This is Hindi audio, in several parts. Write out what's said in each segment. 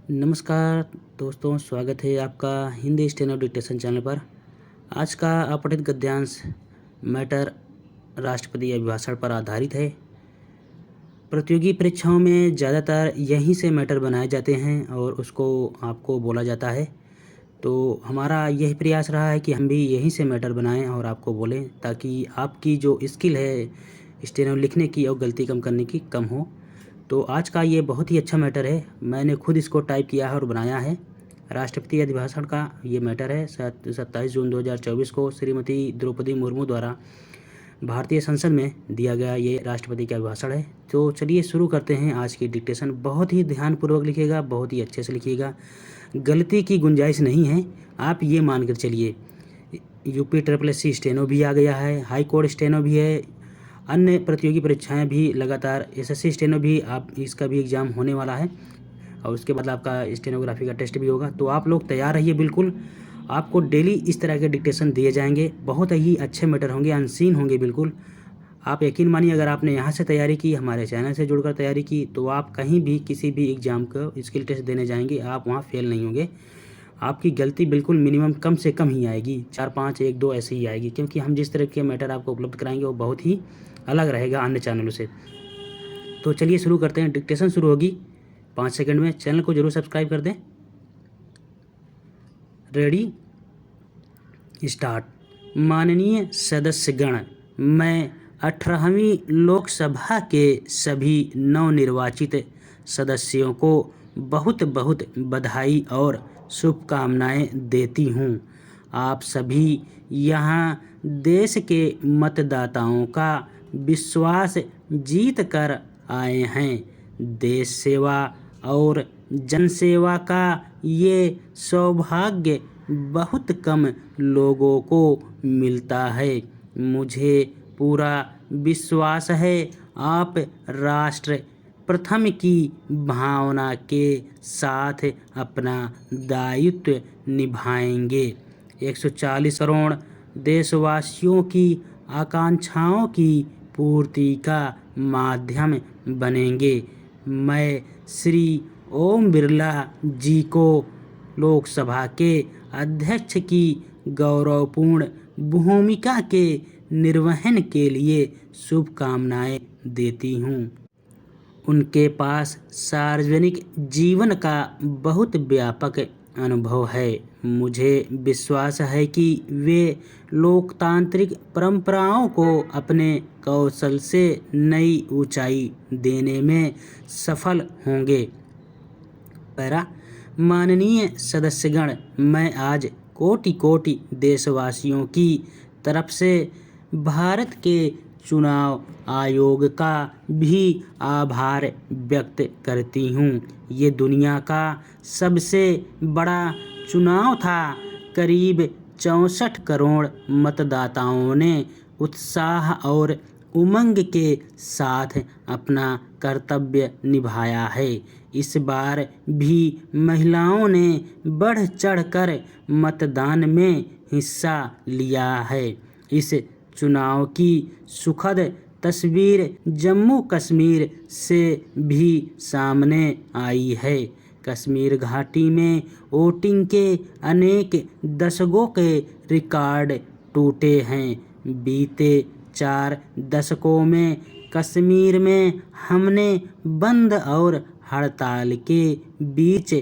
नमस्कार दोस्तों, स्वागत है आपका हिंदी स्टेनो डिक्टेशन चैनल पर। आज का अपठित गद्यांश मैटर राष्ट्रपति अभिभाषण पर आधारित है। प्रतियोगी परीक्षाओं में ज़्यादातर यहीं से मैटर बनाए जाते हैं और उसको आपको बोला जाता है। तो हमारा यही प्रयास रहा है कि हम भी यहीं से मैटर बनाएं और आपको बोलें, ताकि आपकी जो स्किल है स्टेनो लिखने की और गलती कम करने की कम हो। तो आज का ये बहुत ही अच्छा मैटर है। मैंने खुद इसको टाइप किया है और बनाया है। राष्ट्रपति अभिभाषण का ये मैटर है। 27 जून 2024 को श्रीमती द्रौपदी मुर्मू द्वारा भारतीय संसद में दिया गया ये राष्ट्रपति का अभिभाषण है। तो चलिए शुरू करते हैं आज की डिक्टेशन। बहुत ही ध्यानपूर्वक लिखिएगा, बहुत ही अच्छे से लिखिएगा, गलती की गुंजाइश नहीं है, आप ये मानकर चलिए। यूपी SSC स्टेनो भी आ गया है, हाई कोर्ट स्टेनो भी है, अन्य प्रतियोगी परीक्षाएं भी लगातार, SSC स्टेनो भी आप इसका भी एग्ज़ाम होने वाला है और उसके बाद आपका स्टेनोग्राफी का टेस्ट भी होगा। तो आप लोग तैयार रहिए बिल्कुल। आपको डेली इस तरह के डिक्टेशन दिए जाएंगे, बहुत ही अच्छे मैटर होंगे, अनसीन होंगे बिल्कुल। आप यकीन मानिए, अगर आपने यहाँ से तैयारी की, हमारे चैनल से जुड़कर तैयारी की, तो आप कहीं भी किसी भी एग्ज़ाम को स्किल टेस्ट देने जाएंगे, आप वहाँ फेल नहीं होंगे। आपकी गलती बिल्कुल मिनिमम कम से कम ही आएगी, 4, 5, 1, 2 ऐसे ही आएगी, क्योंकि हम जिस तरह के मैटर आपको उपलब्ध कराएंगे वो बहुत ही अलग रहेगा अन्य चैनलों से। तो चलिए शुरू करते हैं। डिक्टेशन शुरू होगी 5 सेकंड में। चैनल को जरूर सब्सक्राइब कर दें। Ready, start. माननीय सदस्यगण, मैं 18वीं लोकसभा के सभी नवनिर्वाचित सदस्यों को बहुत बहुत बधाई और शुभकामनाएं देती हूं। आप सभी यहाँ देश के मतदाताओं का विश्वास जीत कर आए हैं। देश सेवा और जनसेवा का ये सौभाग्य बहुत कम लोगों को मिलता है। मुझे पूरा विश्वास है आप राष्ट्र प्रथम की भावना के साथ अपना दायित्व निभाएंगे। 140 करोड़ देशवासियों की आकांक्षाओं की पूर्ति का माध्यम बनेंगे। मैं श्री ओम बिरला जी को लोकसभा के अध्यक्ष की गौरवपूर्ण भूमिका के निर्वहन के लिए शुभकामनाएं देती हूं। उनके पास सार्वजनिक जीवन का बहुत व्यापक अनुभव है। मुझे विश्वास है कि वे लोकतांत्रिक परंपराओं को अपने कौशल से नई ऊंचाई देने में सफल होंगे। पैरा, माननीय सदस्यगण, मैं आज कोटि कोटि देशवासियों की तरफ से भारत के चुनाव आयोग का भी आभार व्यक्त करती हूँ। ये दुनिया का सबसे बड़ा चुनाव था। करीब 64 करोड़ मतदाताओं ने उत्साह और उमंग के साथ अपना कर्तव्य निभाया है। इस बार भी महिलाओं ने बढ़ चढ़कर मतदान में हिस्सा लिया है। इस चुनाव की सुखद तस्वीर जम्मू कश्मीर से भी सामने आई है। कश्मीर घाटी में वोटिंग के अनेक दशकों के रिकॉर्ड टूटे हैं। बीते 4 दशकों में कश्मीर में हमने बंद और हड़ताल के बीच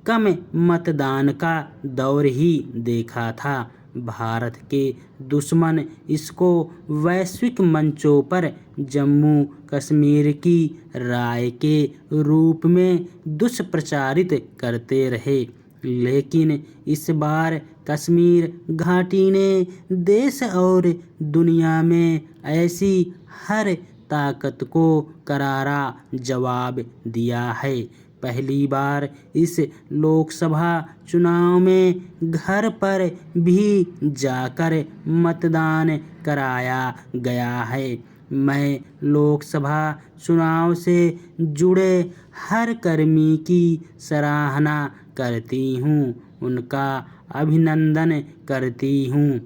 कम मतदान का दौर ही देखा था। भारत के दुश्मन इसको वैश्विक मंचों पर जम्मू कश्मीर की राय के रूप में दुष्प्रचारित करते रहे, लेकिन इस बार कश्मीर घाटी ने देश और दुनिया में ऐसी हर ताकत को करारा जवाब दिया है। पहली बार इस लोकसभा चुनाव में घर पर भी जाकर मतदान कराया गया है। मैं लोकसभा चुनाव से जुड़े हर कर्मी की सराहना करती हूँ, उनका अभिनंदन करती हूँ।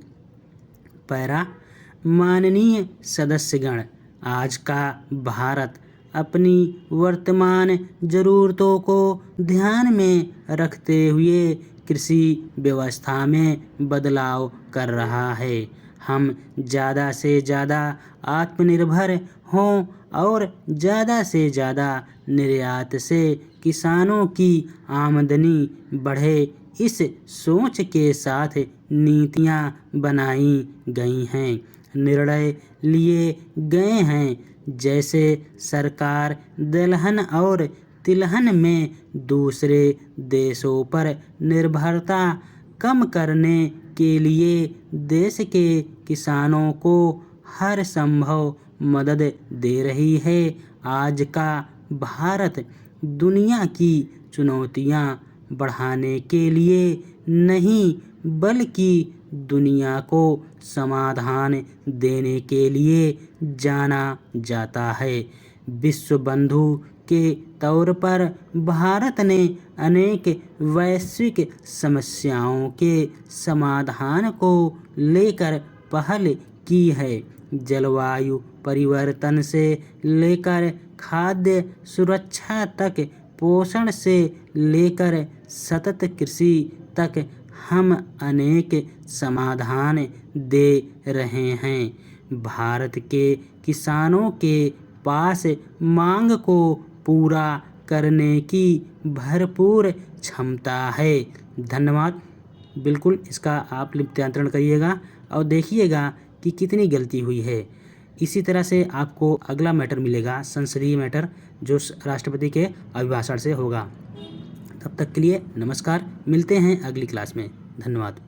पैरा, माननीय सदस्यगण, आज का भारत अपनी वर्तमान ज़रूरतों को ध्यान में रखते हुए कृषि व्यवस्था में बदलाव कर रहा है। हम ज़्यादा से ज़्यादा आत्मनिर्भर हों और ज़्यादा से ज़्यादा निर्यात से किसानों की आमदनी बढ़े, इस सोच के साथ नीतियाँ बनाई गई हैं, निर्णय लिए गए हैं। जैसे सरकार दलहन और तिलहन में दूसरे देशों पर निर्भरता कम करने के लिए देश के किसानों को हर संभव मदद दे रही है। आज का भारत दुनिया की चुनौतियाँ बढ़ाने के लिए नहीं, बल्कि दुनिया को समाधान देने के लिए जाना जाता है। विश्व बंधु के तौर पर भारत ने अनेक वैश्विक समस्याओं के समाधान को लेकर पहल की है। जलवायु परिवर्तन से लेकर खाद्य सुरक्षा तक, पोषण से लेकर सतत कृषि तक हम अनेक समाधान दे रहे हैं। भारत के किसानों के पास मांग को पूरा करने की भरपूर क्षमता है। धन्यवाद। बिल्कुल इसका आप लिप्यांतरण करिएगा और देखिएगा कि कितनी गलती हुई है। इसी तरह से आपको अगला मैटर मिलेगा, संसदीय मैटर, जो राष्ट्रपति के अभिभाषण से होगा। तब तक के लिए नमस्कार, मिलते हैं अगली क्लास में। धन्यवाद।